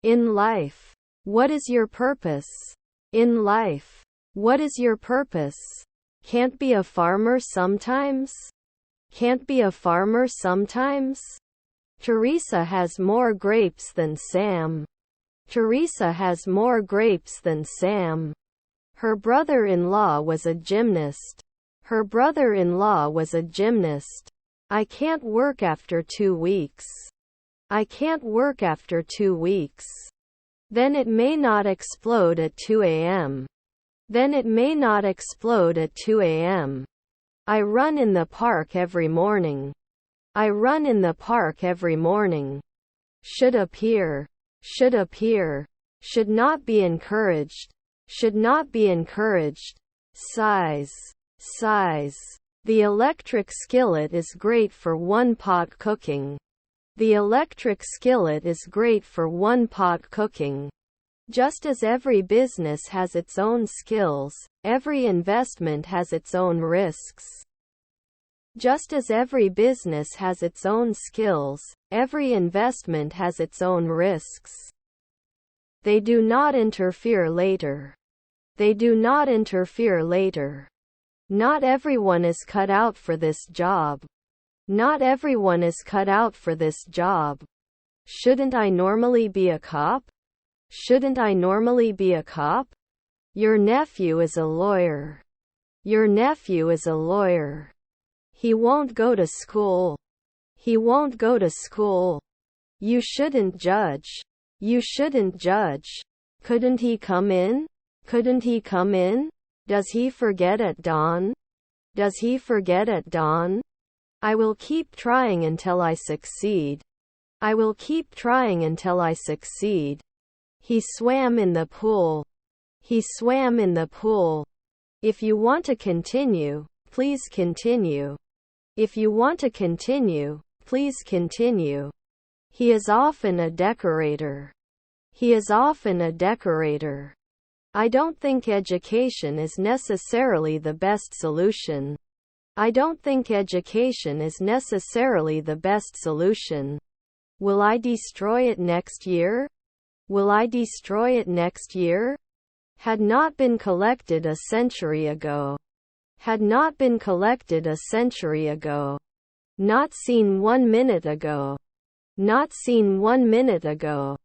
In life. What is your purpose? In life. What is your purpose? Can't be a farmer sometimes? Can't be a farmer sometimes? Teresa has more grapes than Sam. Teresa has more grapes than Sam. Her brother-in-law was a gymnast. Her brother-in-law was a gymnast. I can't work after 2 weeks. I can't work after 2 weeks. Then it may not explode at 2 a.m. Then it may not explode at 2 a.m. I run in the park every morning. I run in the park every morning. Should appear. Should appear. Should not be encouraged. Should not be encouraged. Size. Size. The electric skillet is great for one-pot cooking. The electric skillet is great for one-pot cooking. Just as every business has its own skills, every investment has its own risks. Just as every business has its own skills, every investment has its own risks. They do not interfere later. They do not interfere later. Not everyone is cut out for this job. Not everyone is cut out for this job. Shouldn't I normally be a cop? Shouldn't I normally be a cop? Your nephew is a lawyer. Your nephew is a lawyer. He won't go to school. He won't go to school. You shouldn't judge. You shouldn't judge. Couldn't he come in? Couldn't he come in? Does he forget at dawn? Does he forget at dawn? I will keep trying until I succeed. I will keep trying until I succeed. He swam in the pool. He swam in the pool. If you want to continue, please continue. If you want to continue, please continue. He is often a decorator. He is often a decorator. I don't think education is necessarily the best solution. I don't think education is necessarily the best solution. Will I destroy it next year? Will I destroy it next year? Had not been collected a century ago. Had not been collected a century ago. Not seen 1 minute ago. Not seen 1 minute ago.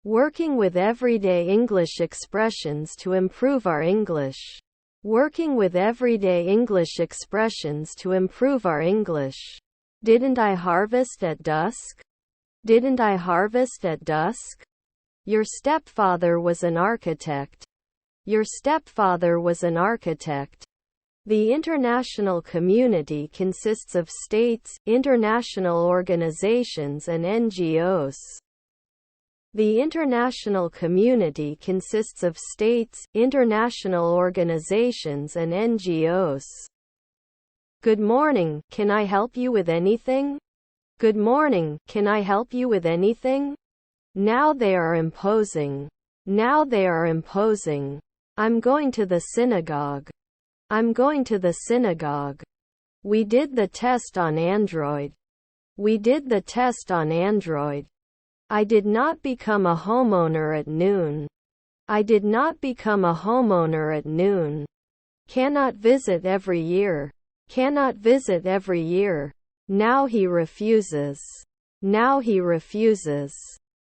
Working with everyday English expressions to improve our English. Working with everyday English expressions to improve our English. Didn't I harvest at dusk? Didn't I harvest at dusk? Your stepfather was an architect. Your stepfather was an architect. The international community consists of states, international organizations and NGOs. The international community consists of states, international organizations and NGOs. Good morning, can I help you with anything? Good morning, can I help you with anything? Now they are imposing. Now they are imposing. I'm going to the synagogue. I'm going to the synagogue. We did the test on Android. We did the test on Android. I did not become a homeowner at noon. I did not become a homeowner at noon. Cannot visit every year. Cannot visit every year. Now he refuses. Now he refuses.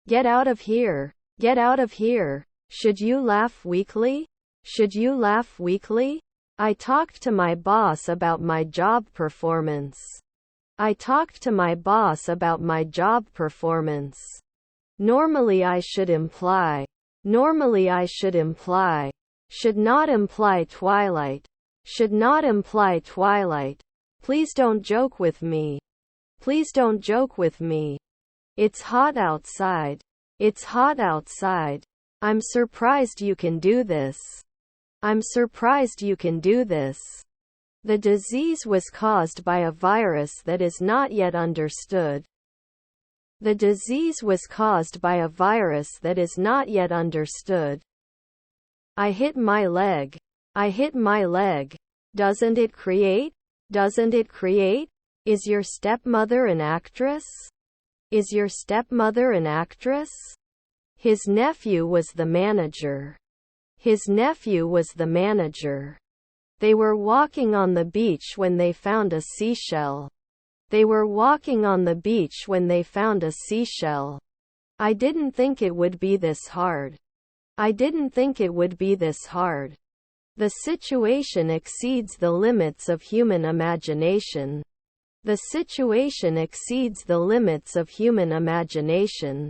Get out of here. Get out of here. Should you laugh weekly? Should you laugh weekly? I talked to my boss about my job performance. I talked to my boss about my job performance. Normally I should imply. Normally I should imply. Should not imply twilight. Should not imply twilight. Please don't joke with me. Please don't joke with me. It's hot outside. It's hot outside. I'm surprised you can do this. I'm surprised you can do this. The disease was caused by a virus that is not yet understood. The disease was caused by a virus that is not yet understood. I hit my leg. I hit my leg. Doesn't it create? Doesn't it create? Is your stepmother an actress? Is your stepmother an actress? His nephew was the manager. His nephew was the manager. They were walking on the beach when they found a seashell. They were walking on the beach when they found a seashell. I didn't think it would be this hard. I didn't think it would be this hard. The situation exceeds the limits of human imagination. The situation exceeds the limits of human imagination.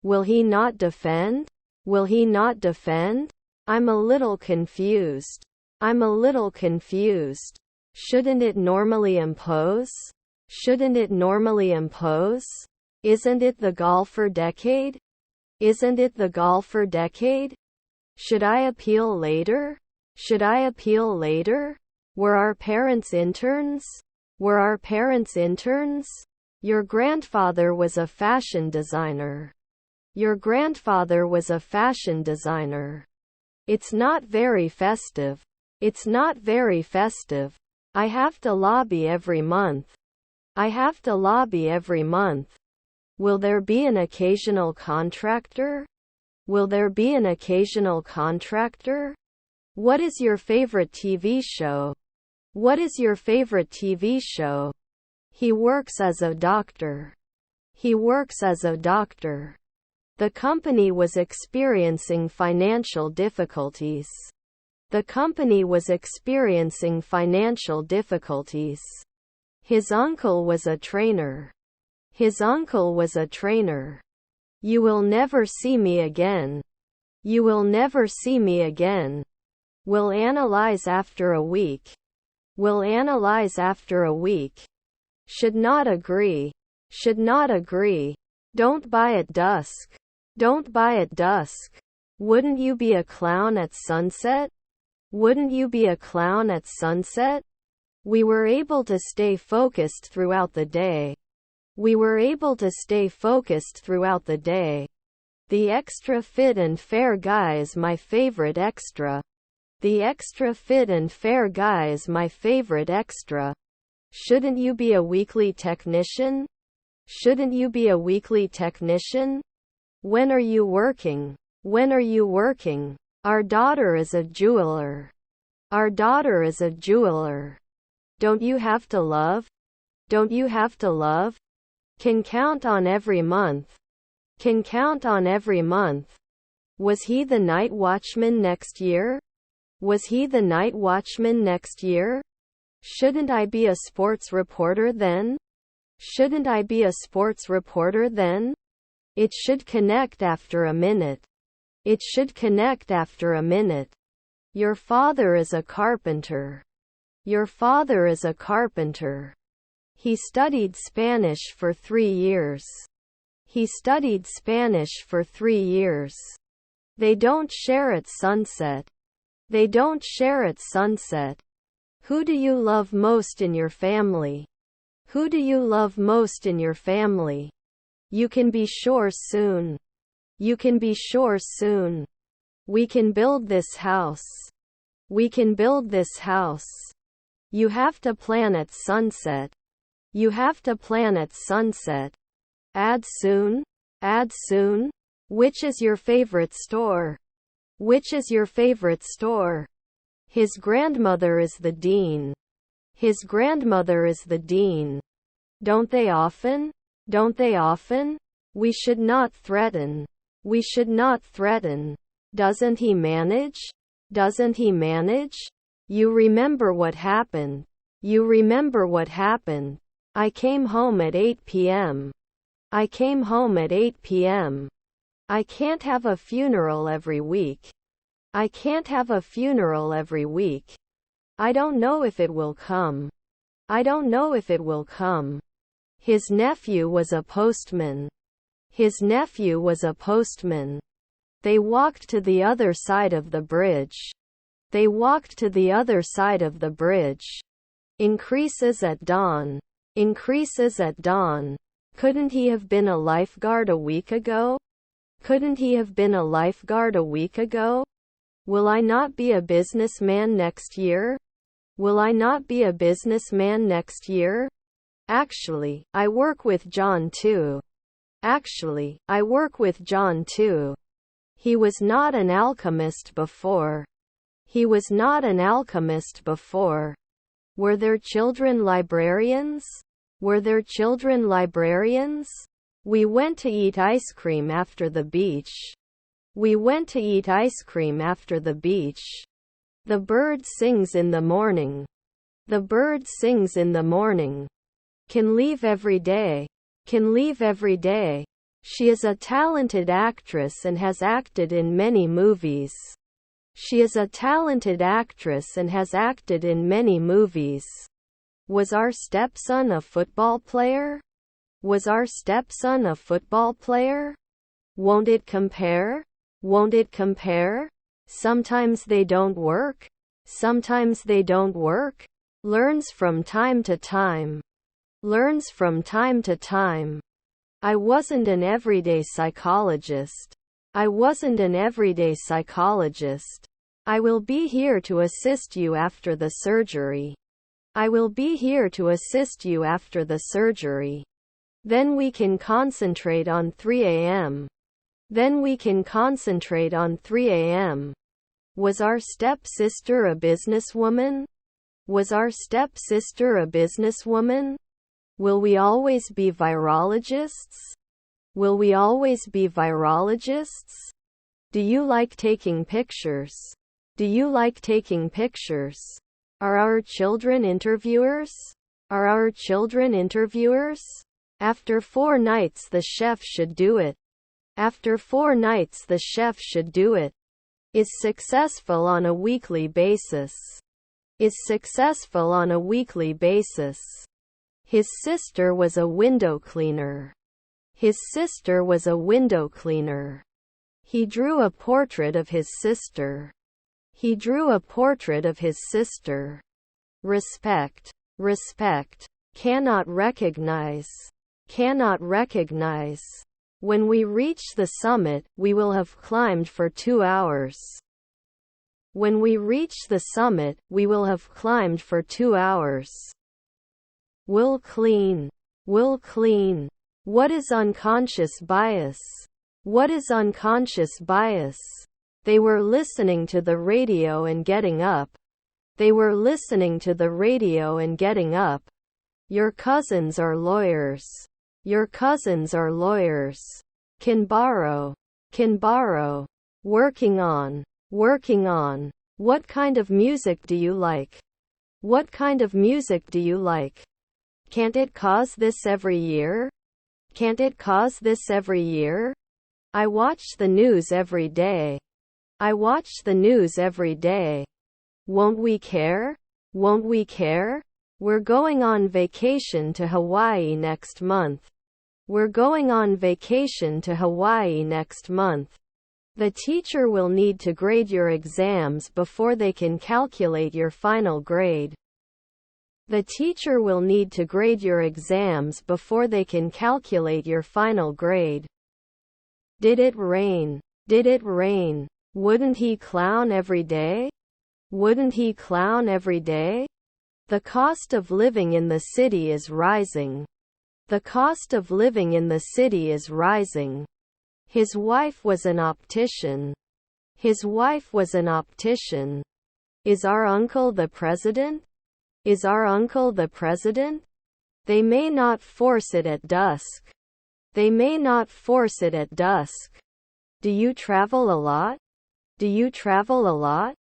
Will he not defend? Will he not defend? I'm a little confused. I'm a little confused. Shouldn't it normally impose? Shouldn't it normally impose? Isn't it the golfer decade? Isn't it the golfer decade? Should I appeal later? Should I appeal later? Were our parents interns? Were our parents interns? Your grandfather was a fashion designer. Your grandfather was a fashion designer. It's not very festive. It's not very festive. I have to lobby every month. I have to lobby every month. Will there be an occasional contractor? Will there be an occasional contractor? What is your favorite TV show? What is your favorite TV show? He works as a doctor. He works as a doctor. The company was experiencing financial difficulties. The company was experiencing financial difficulties. His uncle was a trainer. His uncle was a trainer. You will never see me again. You will never see me again. We'll analyze after a week. We'll analyze after a week. Should not agree. Should not agree. Don't buy at dusk. Don't buy at dusk. Wouldn't you be a clown at sunset? Wouldn't you be a clown at sunset? We were able to stay focused throughout the day. We were able to stay focused throughout the day. The extra fit and fair guy is my favorite extra. The extra fit and fair guy is my favorite extra. Shouldn't you be a weekly technician? Shouldn't you be a weekly technician? When are you working? When are you working? Our daughter is a jeweler. Our daughter is a jeweler. Don't you have to love? Don't you have to love? Can count on every month. Can count on every month. Was he the night watchman next year? Was he the night watchman next year? Shouldn't I be a sports reporter then? Shouldn't I be a sports reporter then? It should connect after a minute. It should connect after a minute. Your father is a carpenter. Your father is a carpenter. He studied Spanish for 3 years. He studied Spanish for 3 years. They don't share at sunset. They don't share at sunset. Who do you love most in your family? Who do you love most in your family? You can be sure soon. You can be sure soon. We can build this house. We can build this house. You have to plan at sunset. You have to plan at sunset. Add soon. Add soon. Which is your favorite store? Which is your favorite store? His grandmother is the dean. His grandmother is the dean. Don't they often? Don't they often? We should not threaten. We should not threaten. Doesn't he manage? Doesn't he manage? You remember what happened. You remember what happened. I came home at 8 p.m. I came home at 8 p.m. I can't have a funeral every week. I can't have a funeral every week. I don't know if it will come. I don't know if it will come. His nephew was a postman. His nephew was a postman. They walked to the other side of the bridge. They walked to the other side of the bridge. Increases at dawn. Increases at dawn. Couldn't he have been a lifeguard a week ago? Couldn't he have been a lifeguard a week ago? Will I not be a businessman next year? Will I not be a businessman next year? Actually, I work with John too. Actually, I work with John too. He was not an alchemist before. He was not an alchemist before. Were there children librarians? Were there children librarians? We went to eat ice cream after the beach. We went to eat ice cream after the beach. The bird sings in the morning. The bird sings in the morning. Can leave every day. Can leave every day. She is a talented actress and has acted in many movies. She is a talented actress and has acted in many movies. Was our stepson a football player? Was our stepson a football player? Won't it compare? Won't it compare? Sometimes they don't work. Sometimes they don't work. Learns from time to time. Learns from time to time. I wasn't an everyday psychologist. I wasn't an everyday psychologist. I will be here to assist you after the surgery. I will be here to assist you after the surgery. Then we can concentrate on 3 a.m. Then we can concentrate on 3 a.m. Was our stepsister a businesswoman? Was our stepsister a businesswoman? Will we always be virologists? Will we always be virologists? Do you like taking pictures? Do you like taking pictures? Are our children interviewers? Are our children interviewers? After 4 nights the chef should do it. After 4 nights the chef should do it. Is successful on a weekly basis. Is successful on a weekly basis. His sister was a window cleaner. His sister was a window cleaner. He drew a portrait of his sister. He drew a portrait of his sister. Respect. Respect. Cannot recognize. Cannot recognize. When we reach the summit, we will have climbed for 2 hours. When we reach the summit, we will have climbed for 2 hours. Will clean. Will clean. What is unconscious bias? What is unconscious bias? They were listening to the radio and getting up. They were listening to the radio and getting up. Your cousins are lawyers. Your cousins are lawyers. Can borrow. Can borrow. Working on. Working on. What kind of music do you like? What kind of music do you like? Can't it cause this every year? Can't it cause this every year? I watch the news every day. I watch the news every day. Won't we care? Won't we care? We're going on vacation to Hawaii next month. We're going on vacation to Hawaii next month. The teacher will need to grade your exams before they can calculate your final grade. The teacher will need to grade your exams before they can calculate your final grade. Did it rain? Did it rain? Wouldn't he clown every day? Wouldn't he clown every day? The cost of living in the city is rising. The cost of living in the city is rising. His wife was an optician. His wife was an optician. Is our uncle the president? Is our uncle the president? They may not force it at dusk. They may not force it at dusk. Do you travel a lot? Do you travel a lot?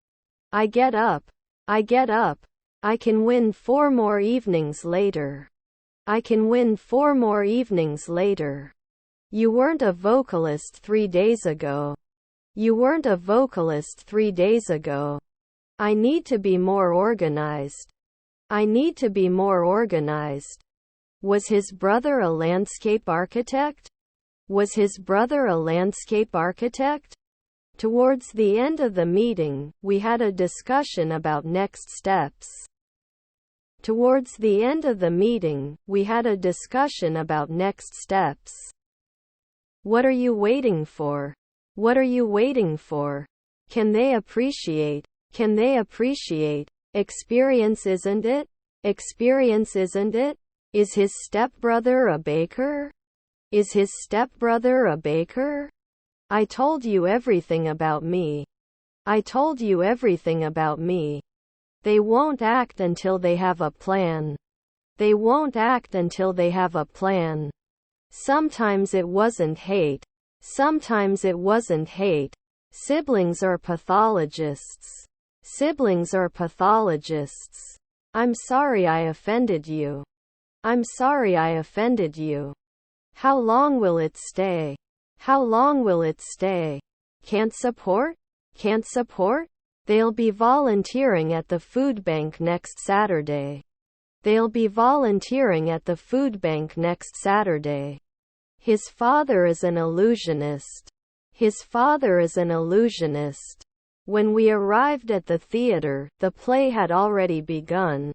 I get up. I get up. I can win 4 more evenings later. I can win 4 more evenings later. You weren't a vocalist 3 days ago. You weren't a vocalist 3 days ago. I need to be more organized. I need to be more organized. Was his brother a landscape architect? Was his brother a landscape architect? Towards the end of the meeting, we had a discussion about next steps. Towards the end of the meeting, we had a discussion about next steps. What are you waiting for? What are you waiting for? Can they appreciate? Can they appreciate? Experience, isn't it? Experience, isn't it? Is his stepbrother a baker? Is his stepbrother a baker? I told you everything about me. I told you everything about me. They won't act until they have a plan. They won't act until they have a plan. Sometimes it wasn't hate. Sometimes it wasn't hate. Siblings are pathologists. Siblings are pathologists. I'm sorry I offended you. I'm sorry I offended you. How long will it stay? How long will it stay? Can't support? Can't support? They'll be volunteering at the food bank next Saturday. They'll be volunteering at the food bank next Saturday. His father is an illusionist. His father is an illusionist. When we arrived at the theater, the play had already begun.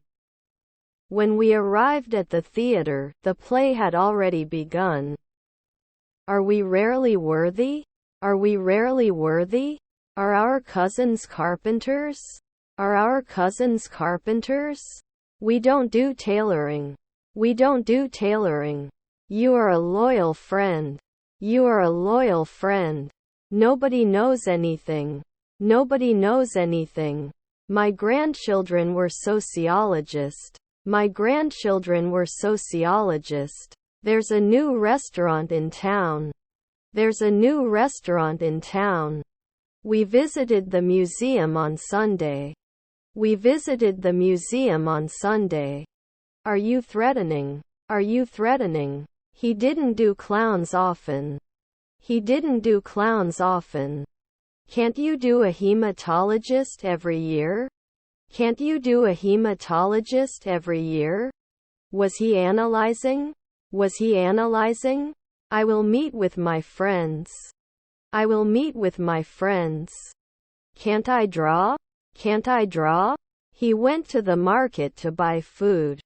When we arrived at the theater, the play had already begun. Are we rarely worthy? Are we rarely worthy? Are our cousins carpenters? Are our cousins carpenters? We don't do tailoring. We don't do tailoring. You are a loyal friend. You are a loyal friend. Nobody knows anything. Nobody knows anything. My grandchildren were sociologists. My grandchildren were sociologists. There's a new restaurant in town. There's a new restaurant in town. We visited the museum on Sunday. We visited the museum on Sunday. Are you threatening? Are you threatening? He didn't do clowns often. He didn't do clowns often. Can't you do a hematologist every year? Can't you do a hematologist every year? Was he analyzing? Was he analyzing? I will meet with my friends. I will meet with my friends. Can't I draw? Can't I draw? He went to the market to buy food.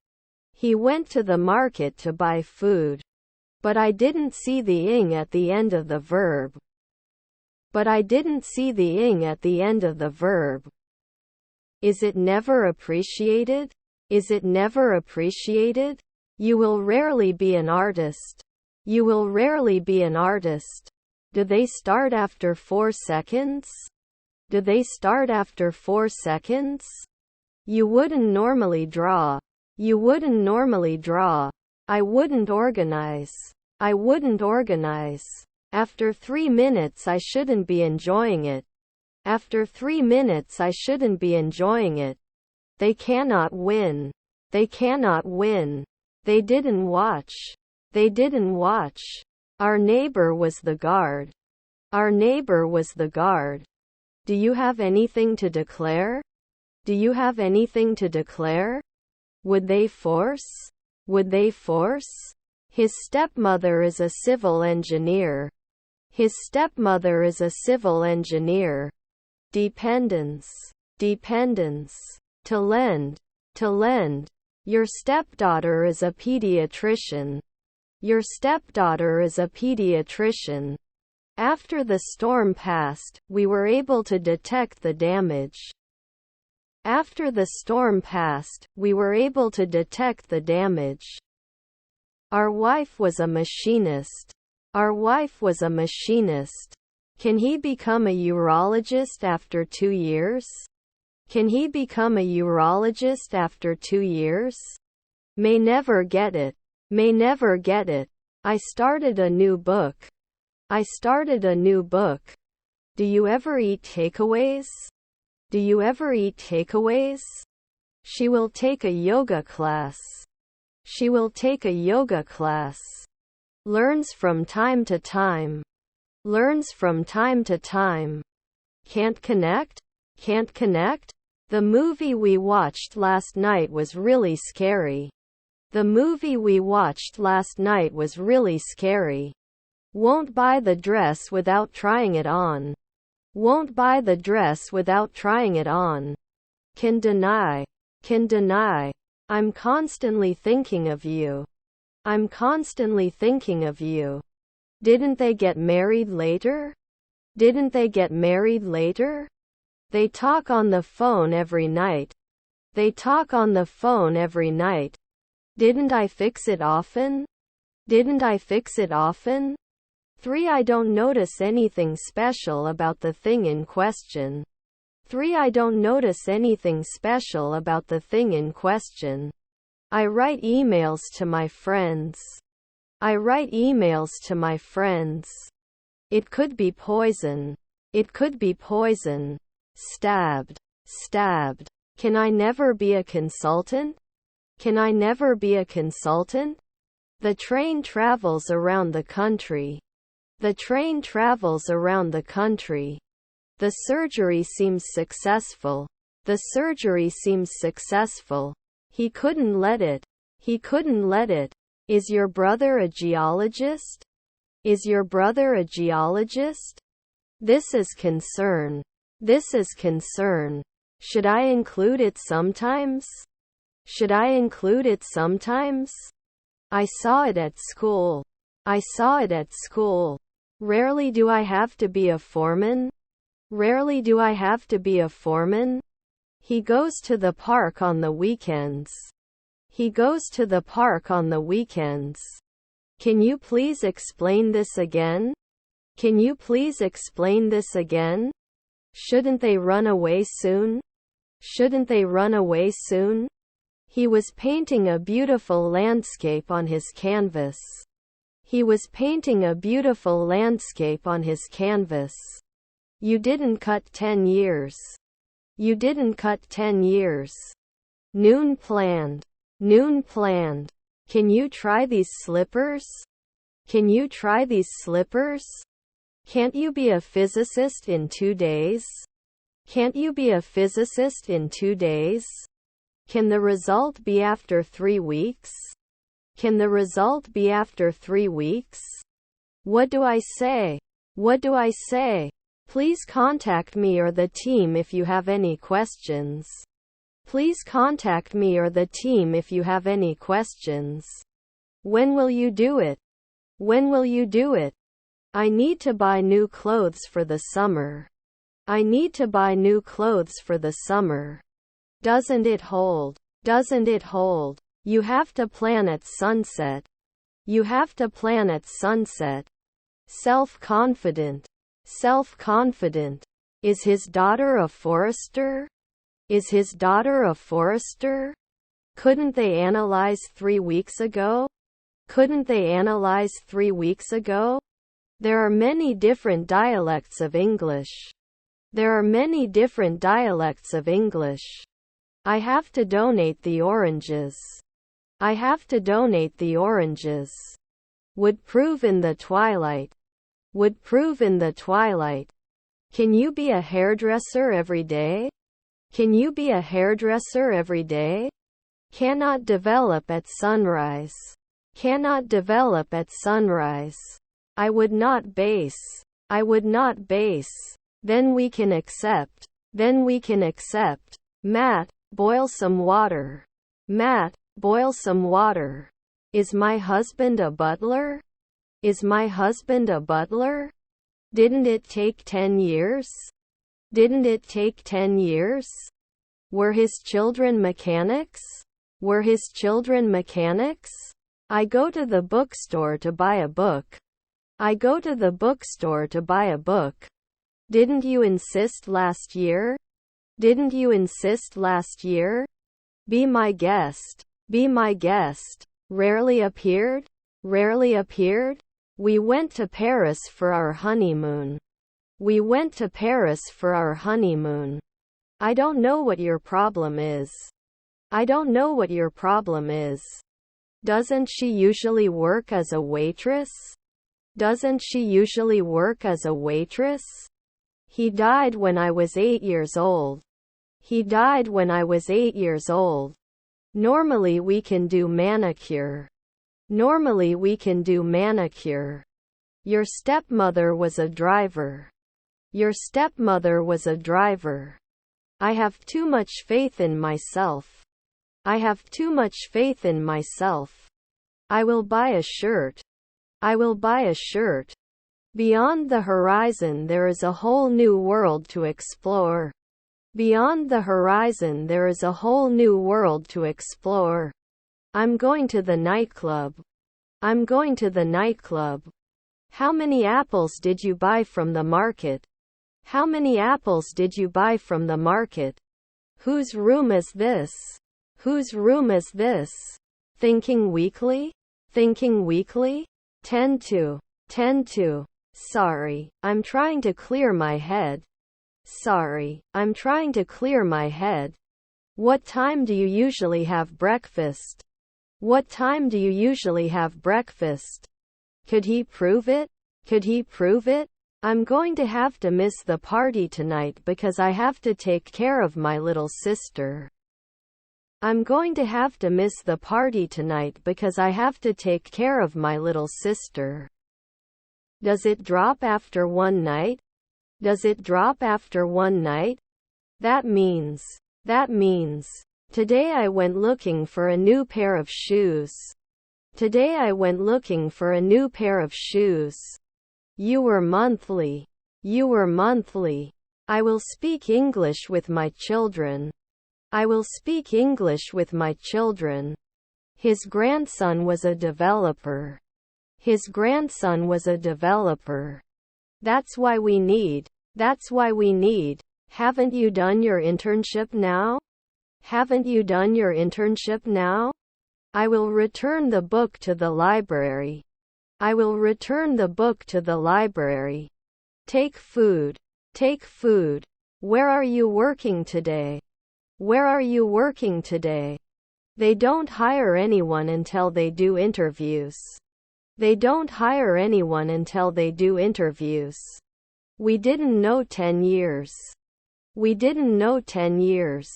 He went to the market to buy food. But I didn't see the ing at the end of the verb. But I didn't see the ing at the end of the verb. Is it never appreciated? Is it never appreciated? You will rarely be an artist. You will rarely be an artist. Do they start after 4 seconds? Do they start after 4 seconds? You wouldn't normally draw. You wouldn't normally draw. I wouldn't organize. I wouldn't organize. After 3 minutes I shouldn't be enjoying it. After 3 minutes I shouldn't be enjoying it. They cannot win. They cannot win. They didn't watch. They didn't watch. Our neighbor was the guard. Our neighbor was the guard. Do you have anything to declare? Do you have anything to declare? Would they force? Would they force? His stepmother is a civil engineer. His stepmother is a civil engineer. Dependence. Dependence. To lend. To lend. Your stepdaughter is a pediatrician. Your stepdaughter is a pediatrician. After the storm passed, we were able to detect the damage. After the storm passed, we were able to detect the damage. Our wife was a machinist. Our wife was a machinist. Can he become a urologist after 2 years? Can he become a urologist after 2 years? May never get it. May never get it. I started a new book. I started a new book. Do you ever eat takeaways? Do you ever eat takeaways? She will take a yoga class. She will take a yoga class. Learns from time to time. Learns from time to time. Can't connect? Can't connect? The movie we watched last night was really scary. The movie we watched last night was really scary. Won't buy the dress without trying it on. Won't buy the dress without trying it on. Can deny. Can deny. I'm constantly thinking of you. I'm constantly thinking of you. Didn't they get married later? Didn't they get married later? They talk on the phone every night. They talk on the phone every night. Didn't I fix it often? Didn't I fix it often? 3. I don't notice anything special about the thing in question. 3. I don't notice anything special about the thing in question. I write emails to my friends. I write emails to my friends. It could be poison. It could be poison. Stabbed. Stabbed. Can I never be a consultant? Can I never be a consultant? The train travels around the country. The train travels around the country. The surgery seems successful. The surgery seems successful. He couldn't let it. He couldn't let it. Is your brother a geologist? Is your brother a geologist? This is concern. This is concern. Should I include it sometimes? Should I include it sometimes? I saw it at school. I saw it at school. Rarely do I have to be a foreman. Rarely do I have to be a foreman. He goes to the park on the weekends. He goes to the park on the weekends. Can you please explain this again? Can you please explain this again? Shouldn't they run away soon? Shouldn't they run away soon? He was painting a beautiful landscape on his canvas. He was painting a beautiful landscape on his canvas. You didn't cut 10 years. You didn't cut 10 years. Noon planned. Noon planned. Can you try these slippers? Can you try these slippers? Can't you be a physicist in 2 days? Can't you be a physicist in 2 days? Can the result be after 3 weeks? Can the result be after 3 weeks? What do I say? What do I say? Please contact me or the team if you have any questions. Please contact me or the team if you have any questions. When will you do it? When will you do it? I need to buy new clothes for the summer. I need to buy new clothes for the summer. Doesn't it hold? Doesn't it hold? You have to plan at sunset. You have to plan at sunset. Self-confident. Self-confident. Is his daughter a forester? Is his daughter a forester? Couldn't they analyze 3 weeks ago? Couldn't they analyze 3 weeks ago? There are many different dialects of English. There are many different dialects of English. I have to donate the oranges. I have to donate the oranges. Would prove in the twilight. Would prove in the twilight. Can you be a hairdresser every day? Can you be a hairdresser every day? Cannot develop at sunrise. Cannot develop at sunrise. I would not base. I would not base. Then we can accept. Then we can accept. Matt, boil some water. Matt, boil some water. Is my husband a butler? Is my husband a butler? Didn't it take 10 years? Didn't it take 10 years? Were his children mechanics? Were his children mechanics? I go to the bookstore to buy a book. I go to the bookstore to buy a book. Didn't you insist last year? Didn't you insist last year? Be my guest. Be my guest. Rarely appeared? Rarely appeared? We went to Paris for our honeymoon. We went to Paris for our honeymoon. I don't know what your problem is. I don't know what your problem is. Doesn't she usually work as a waitress? Doesn't she usually work as a waitress? He died when I was 8 years old. He died when I was 8 years old. Normally we can do manicure. Normally we can do manicure. Your stepmother was a driver. Your stepmother was a driver. I have too much faith in myself. I have too much faith in myself. I will buy a shirt. I will buy a shirt. Beyond the horizon there is a whole new world to explore. Beyond the horizon there is a whole new world to explore. I'm going to the nightclub. I'm going to the nightclub. How many apples did you buy from the market? How many apples did you buy from the market? Whose room is this? Whose room is this? Thinking weekly? Thinking weekly? Tend to. Tend to. Sorry, I'm trying to clear my head. Sorry, I'm trying to clear my head. What time do you usually have breakfast? What time do you usually have breakfast? Could he prove it? Could he prove it? I'm going to have to miss the party tonight because I have to take care of my little sister. I'm going to have to miss the party tonight because I have to take care of my little sister. Does it drop after one night? Does it drop after one night? That means, today I went looking for a new pair of shoes. Today I went looking for a new pair of shoes. You were monthly. You were monthly. I will speak English with my children. I will speak English with my children. His grandson was a developer. His grandson was a developer. That's why we need. That's why we need. Haven't you done your internship now? Haven't you done your internship now? I will return the book to the library. I will return the book to the library. Take food. Take food. Where are you working today? Where are you working today? They don't hire anyone until they do interviews. They don't hire anyone until they do interviews. We didn't know 10 years. We didn't know 10 years.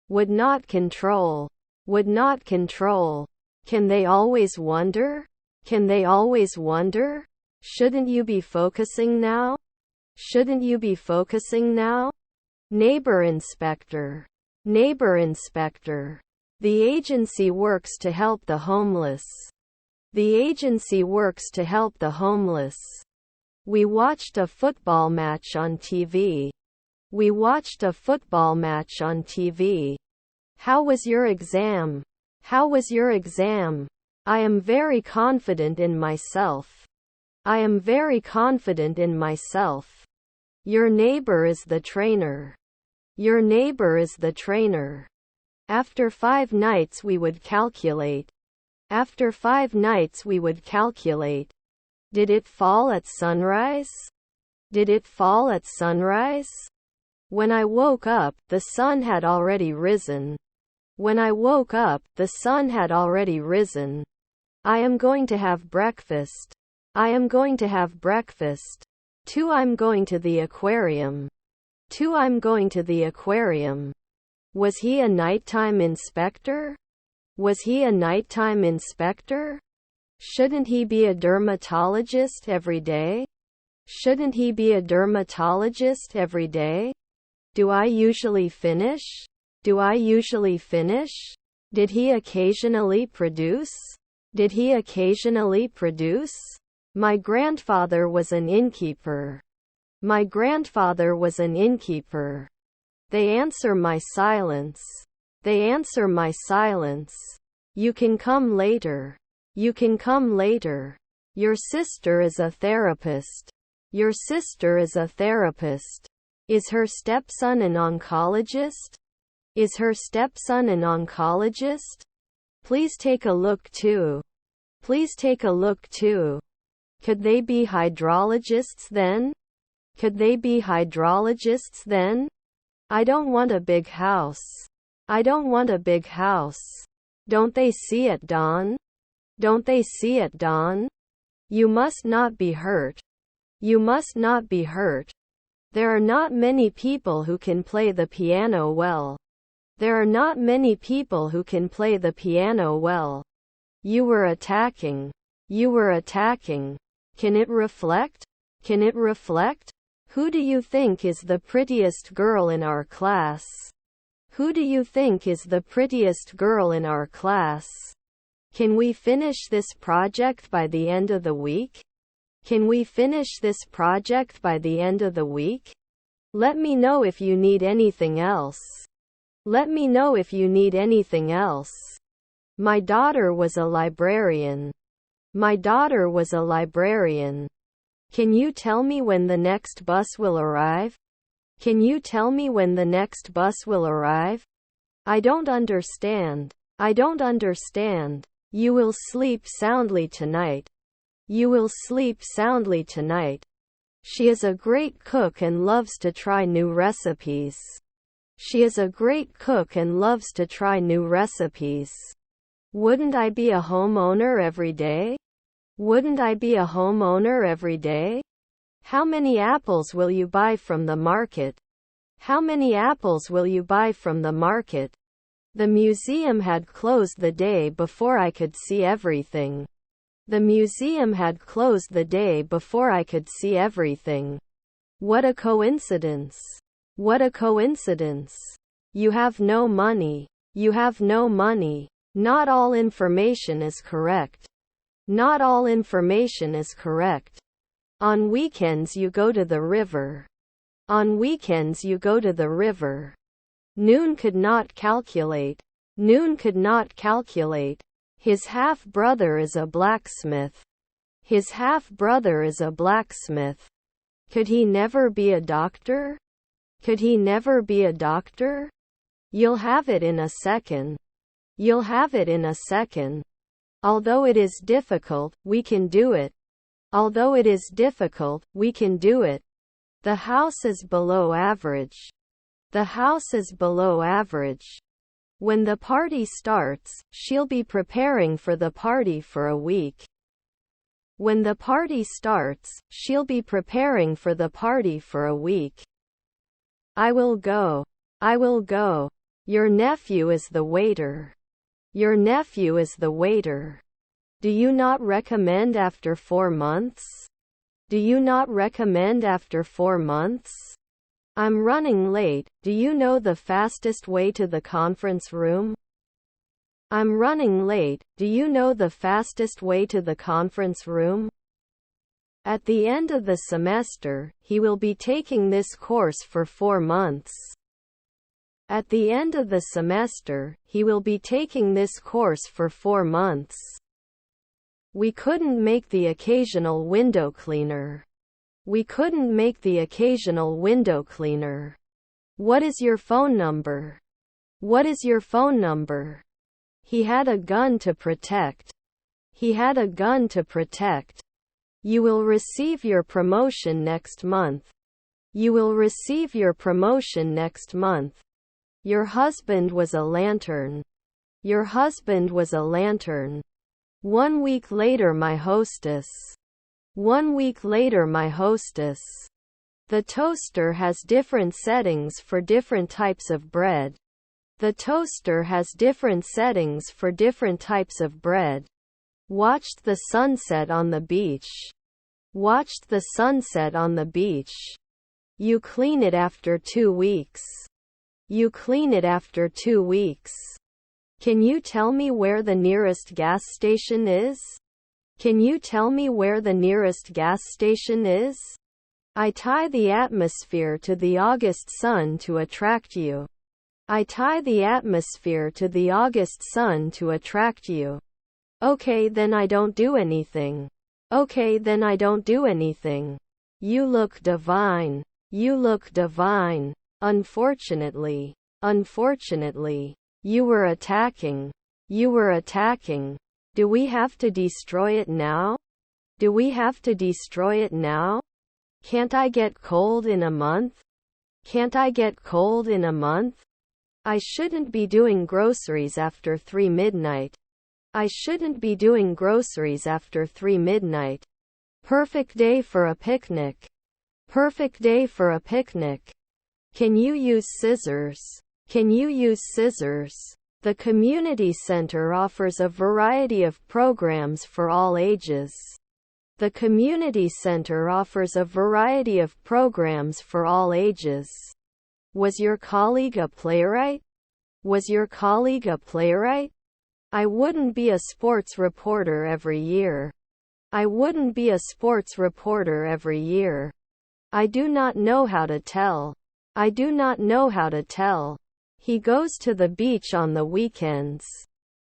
Would not control. Would not control. Can they always wonder? Can they always wonder? Shouldn't you be focusing now? Shouldn't you be focusing now? Neighbor inspector. Neighbor inspector. The agency works to help the homeless. The agency works to help the homeless. We watched a football match on TV. We watched a football match on TV. How was your exam? How was your exam? I am very confident in myself. I am very confident in myself. Your neighbor is the trainer. Your neighbor is the trainer. After 5 nights we would calculate. After 5 nights we would calculate. Did it fall at sunrise? Did it fall at sunrise? When I woke up, the sun had already risen. When I woke up, the sun had already risen. I am going to have breakfast. I am going to have breakfast. 2. I'm going to the aquarium. 2. I'm going to the aquarium. Was he a nighttime inspector? Was he a nighttime inspector? Shouldn't he be a dermatologist every day? Shouldn't he be a dermatologist every day? Do I usually finish? Do I usually finish? Did he occasionally produce? Did he occasionally produce? My grandfather was an innkeeper. My grandfather was an innkeeper. They answer my silence. They answer my silence. You can come later. You can come later. Your sister is a therapist. Your sister is a therapist. Is her stepson an oncologist? Is her stepson an oncologist? Please take a look too. Please take a look too. Could they be hydrologists then? Could they be hydrologists then? I don't want a big house. I don't want a big house. Don't they see it, Don? Don't they see it, Don? You must not be hurt. You must not be hurt. There are not many people who can play the piano well. There are not many people who can play the piano well. You were attacking. You were attacking. Can it reflect? Can it reflect? Who do you think is the prettiest girl in our class? Who do you think is the prettiest girl in our class? Can we finish this project by the end of the week? Can we finish this project by the end of the week? Let me know if you need anything else. Let me know if you need anything else. My daughter was a librarian. My daughter was a librarian. Can you tell me when the next bus will arrive? Can you tell me when the next bus will arrive? I don't understand. I don't understand. You will sleep soundly tonight. You will sleep soundly tonight. She is a great cook and loves to try new recipes. She is a great cook and loves to try new recipes. Wouldn't I be a homeowner every day? Wouldn't I be a homeowner every day? How many apples will you buy from the market? How many apples will you buy from the market? The museum had closed the day before I could see everything. The museum had closed the day before I could see everything. What a coincidence. What a coincidence. You have no money. You have no money. Not all information is correct. Not all information is correct. On weekends you go to the river. On weekends you go to the river. Noon could not calculate. Noon could not calculate. His half-brother is a blacksmith. His half-brother is a blacksmith. Could he never be a doctor? Could he never be a doctor? You'll have it in a second. You'll have it in a second. Although it is difficult, we can do it. Although it is difficult, we can do it. The house is below average. The house is below average. When the party starts, she'll be preparing for the party for a week. When the party starts, she'll be preparing for the party for a week. I will go. I will go. Your nephew is the waiter. Your nephew is the waiter. Do you not recommend after 4 months? Do you not recommend after 4 months? I'm running late. Do you know the fastest way to the conference room? I'm running late. Do you know the fastest way to the conference room? At the end of the semester, he will be taking this course for 4 months. At the end of the semester, he will be taking this course for 4 months. We couldn't make the occasional window cleaner. We couldn't make the occasional window cleaner. What is your phone number? What is your phone number? He had a gun to protect. He had a gun to protect. You will receive your promotion next month. You will receive your promotion next month. Your husband was a lantern. Your husband was a lantern. 1 week later my hostess. 1 week later my hostess. The toaster has different settings for different types of bread. The toaster has different settings for different types of bread. Watched the sunset on the beach. Watched the sunset on the beach. You clean it after 2 weeks. You clean it after 2 weeks. Can you tell me where the nearest gas station is? Can you tell me where the nearest gas station is? I tie the atmosphere to the August sun to attract you. I tie the atmosphere to the August sun to attract you. Okay, then I don't do anything. Okay, then I don't do anything. You look divine. You look divine. Unfortunately. Unfortunately. You were attacking. You were attacking. Do we have to destroy it now? Do we have to destroy it now? Can't I get cold in a month? Can't I get cold in a month? I shouldn't be doing groceries after 3 midnight. I shouldn't be doing groceries after 3 midnight. Perfect day for a picnic. Perfect day for a picnic. Can you use scissors? Can you use scissors? The community center offers a variety of programs for all ages. The community center offers a variety of programs for all ages. Was your colleague a playwright? Was your colleague a playwright? I wouldn't be a sports reporter every year. I wouldn't be a sports reporter every year. I do not know how to tell. I do not know how to tell. He goes to the beach on the weekends.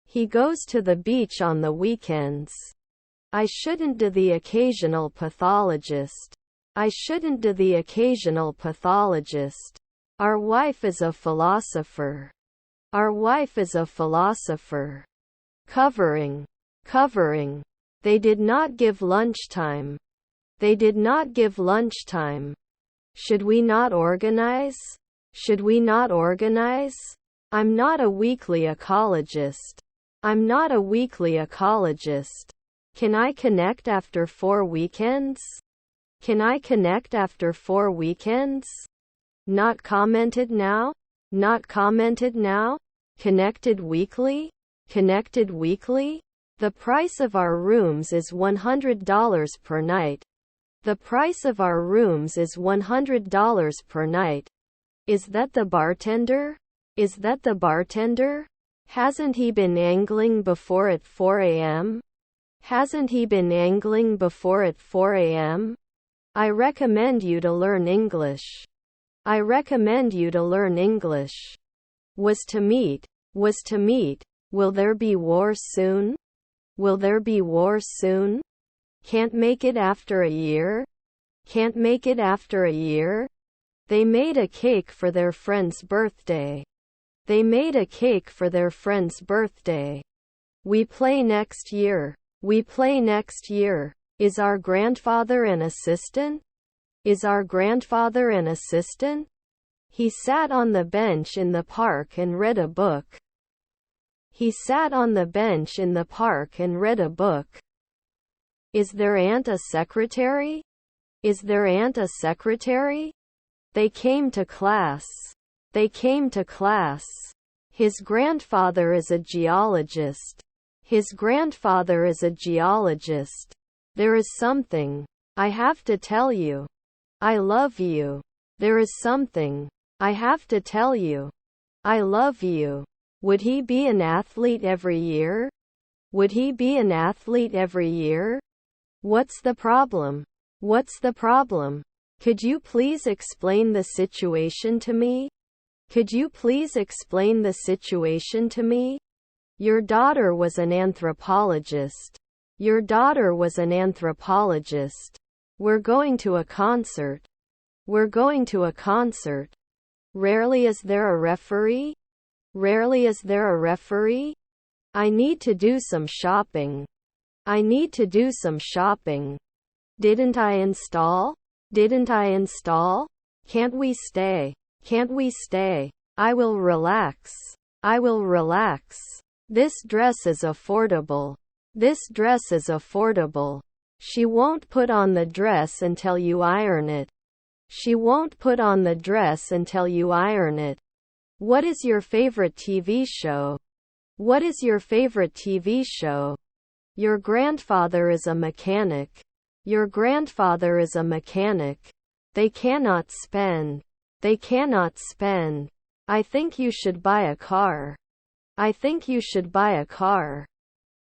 He goes to the beach on the weekends. I shouldn't do the occasional pathologist. I shouldn't do the occasional pathologist. Our wife is a philosopher. Our wife is a philosopher. Covering. Covering. They did not give lunchtime. They did not give lunchtime. Should we not organize? Should we not organize? I'm not a weekly ecologist. I'm not a weekly ecologist. Can I connect after 4 weekends? Can I connect after 4 weekends? Not commented now? Not commented now? Connected weekly? Connected weekly? The price of our rooms is $100 per night. The price of our rooms is $100 per night. Is that the bartender? Is that the bartender? Hasn't he been angling before at 4 a.m.? Hasn't he been angling before at 4 a.m.? I recommend you to learn English. I recommend you to learn English. Was to meet. Was to meet. Will there be war soon? Will there be war soon? Can't make it after a year? Can't make it after a year? They made a cake for their friend's birthday. They made a cake for their friend's birthday. We play next year. We play next year. Is our grandfather an assistant? Is our grandfather an assistant? He sat on the bench in the park and read a book. He sat on the bench in the park and read a book. Is their aunt a secretary? Is their aunt a secretary? They came to class. They came to class. His grandfather is a geologist. His grandfather is a geologist. There is something I have to tell you. I love you. There is something I have to tell you. I love you. Would he be an athlete every year? Would he be an athlete every year? What's the problem? What's the problem? Could you please explain the situation to me? Could you please explain the situation to me? Your daughter was an anthropologist. Your daughter was an anthropologist. We're going to a concert. We're going to a concert. Rarely is there a referee? Rarely is there a referee? I need to do some shopping. I need to do some shopping. Didn't I install? Didn't I install? Can't we stay? Can't we stay? I will relax. I will relax. This dress is affordable. This dress is affordable. She won't put on the dress until you iron it. She won't put on the dress until you iron it. What is your favorite TV show? What is your favorite TV show? Your grandfather is a mechanic. Your grandfather is a mechanic. They cannot spend. They cannot spend. I think you should buy a car. I think you should buy a car.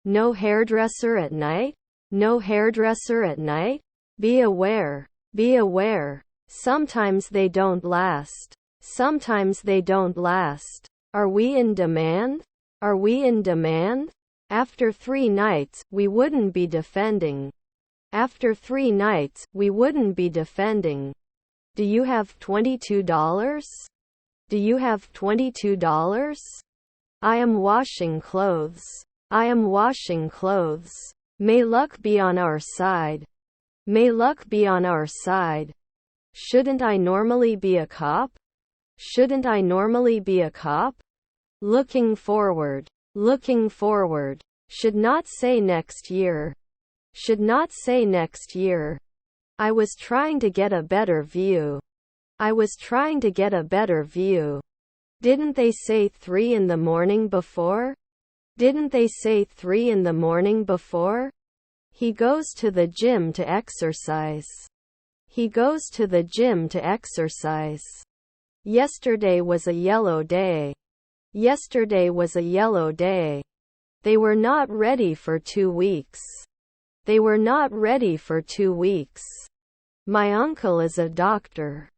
No hairdresser at night? No hairdresser at night? Be aware. Be aware. Sometimes they don't last. Sometimes they don't last. Are we in demand? Are we in demand? After 3 nights, we wouldn't be defending. After 3 nights, we wouldn't be defending. Do you have $22? Do you have $22? I am washing clothes. I am washing clothes. May luck be on our side. May luck be on our side. Shouldn't I normally be a cop? Shouldn't I normally be a cop? Looking forward. Looking forward. Should not say next year. Should not say next year. I was trying to get a better view. I was trying to get a better view. Didn't they say 3 in the morning before? Didn't they say 3 in the morning before? He goes to the gym to exercise. He goes to the gym to exercise. Yesterday was a yellow day. Yesterday was a yellow day. They were not ready for 2 weeks. They were not ready for 2 weeks. My uncle is a doctor.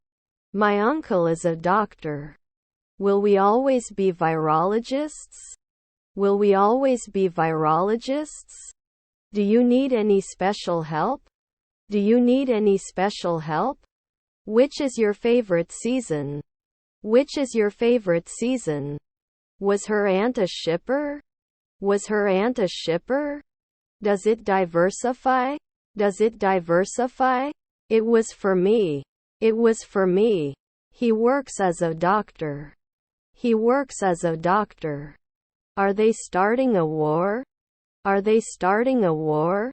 My uncle is a doctor. Will we always be virologists? Will we always be virologists? Do you need any special help? Do you need any special help? Which is your favorite season? Which is your favorite season? Was her aunt a shipper? Was her aunt a shipper? Does it diversify? Does it diversify? It was for me. It was for me. He works as a doctor. He works as a doctor. Are they starting a war? Are they starting a war?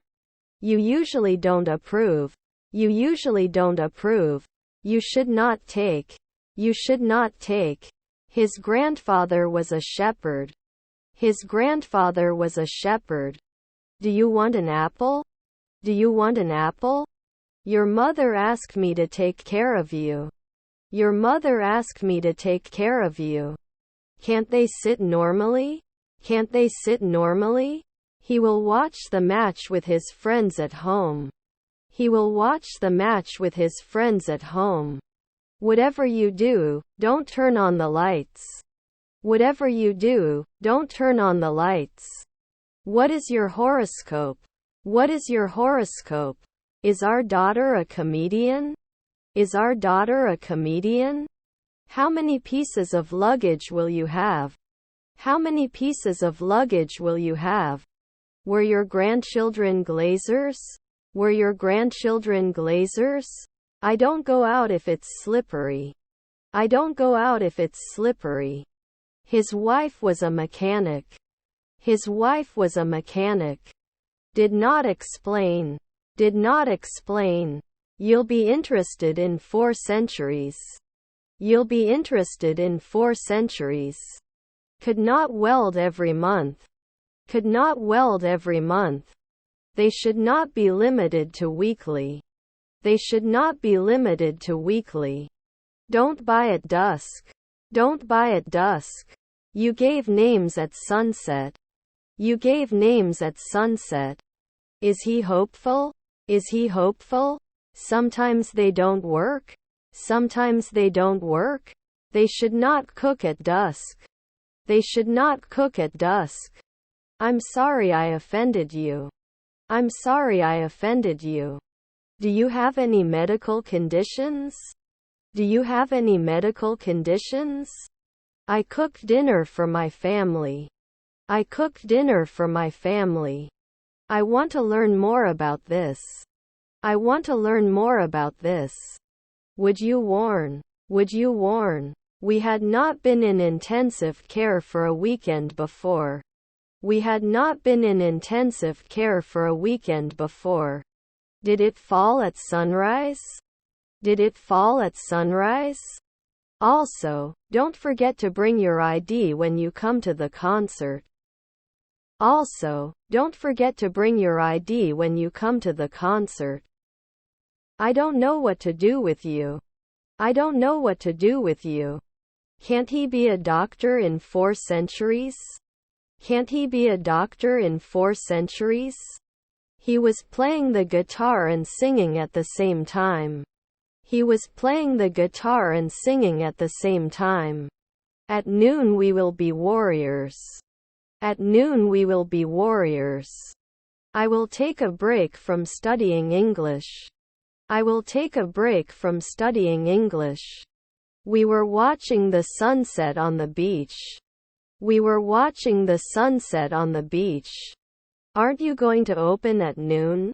You usually don't approve. You usually don't approve. You should not take. You should not take. His grandfather was a shepherd. His grandfather was a shepherd. Do you want an apple? Do you want an apple? Your mother asked me to take care of you. Your mother asked me to take care of you. Can't they sit normally? Can't they sit normally? He will watch the match with his friends at home. He will watch the match with his friends at home. Whatever you do, don't turn on the lights. Whatever you do, don't turn on the lights. What is your horoscope? What is your horoscope? Is our daughter a comedian? Is our daughter a comedian? How many pieces of luggage will you have? How many pieces of luggage will you have? Were your grandchildren glazers? Were your grandchildren glazers? I don't go out if it's slippery. I don't go out if it's slippery. His wife was a mechanic. His wife was a mechanic. Did not explain. Did not explain. You'll be interested in 4 centuries. You'll be interested in 4 centuries. Could not weld every month. Could not weld every month. They should not be limited to weekly. They should not be limited to weekly. Don't buy at dusk. Don't buy at dusk. You gave names at sunset. You gave names at sunset. Is he hopeful? Is he hopeful? Sometimes they don't work. Sometimes they don't work. They should not cook at dusk. They should not cook at dusk. I'm sorry I offended you. I'm sorry I offended you. Do you have any medical conditions? Do you have any medical conditions? I cooked dinner for my family. I cooked dinner for my family. I want to learn more about this. I want to learn more about this. Would you warn? Would you warn? We had not been in intensive care for a weekend before. We had not been in intensive care for a weekend before. Did it fall at sunrise? Did it fall at sunrise? Also, don't forget to bring your ID when you come to the concert. Also, don't forget to bring your ID when you come to the concert. I don't know what to do with you. I don't know what to do with you. Can't he be a doctor in 4 centuries? Can't he be a doctor in 4 centuries? He was playing the guitar and singing at the same time. He was playing the guitar and singing at the same time. At noon we will be warriors. At noon we will be warriors. I will take a break from studying English. I will take a break from studying English. We were watching the sunset on the beach. We were watching the sunset on the beach. Aren't you going to open at noon?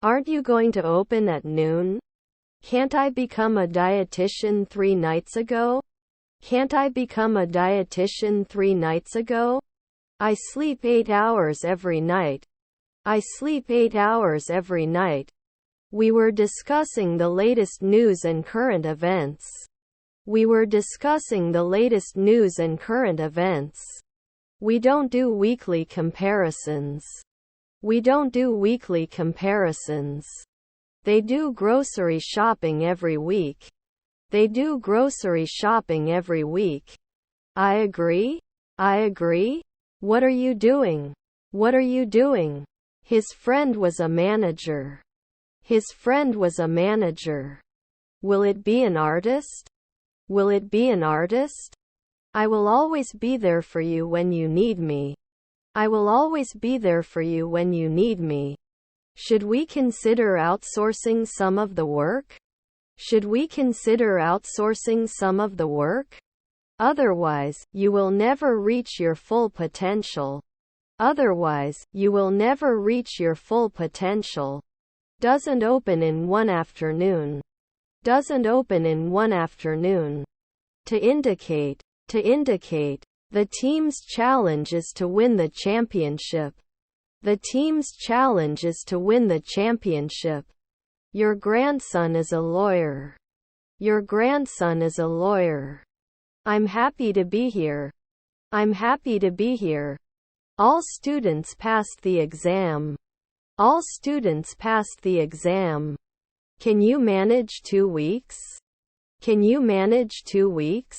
Aren't you going to open at noon? Can't I become a dietitian 3 nights ago? Can't I become a dietitian 3 nights ago? I sleep 8 hours every night. I sleep 8 hours every night. We were discussing the latest news and current events. We were discussing the latest news and current events. We don't do weekly comparisons. We don't do weekly comparisons. They do grocery shopping every week. They do grocery shopping every week. I agree. I agree. What are you doing? What are you doing? His friend was a manager. His friend was a manager. Will it be an artist? Will it be an artist? I will always be there for you when you need me. I will always be there for you when you need me. Should we consider outsourcing some of the work? Should we consider outsourcing some of the work? Otherwise, you will never reach your full potential. Otherwise, you will never reach your full potential. Doesn't open in one afternoon. Doesn't open in one afternoon. To indicate. To indicate. The team's challenge is to win the championship. The team's challenge is to win the championship. Your grandson is a lawyer. Your grandson is a lawyer. I'm happy to be here. I'm happy to be here. All students passed the exam. All students passed the exam. Can you manage 2 weeks? Can you manage 2 weeks?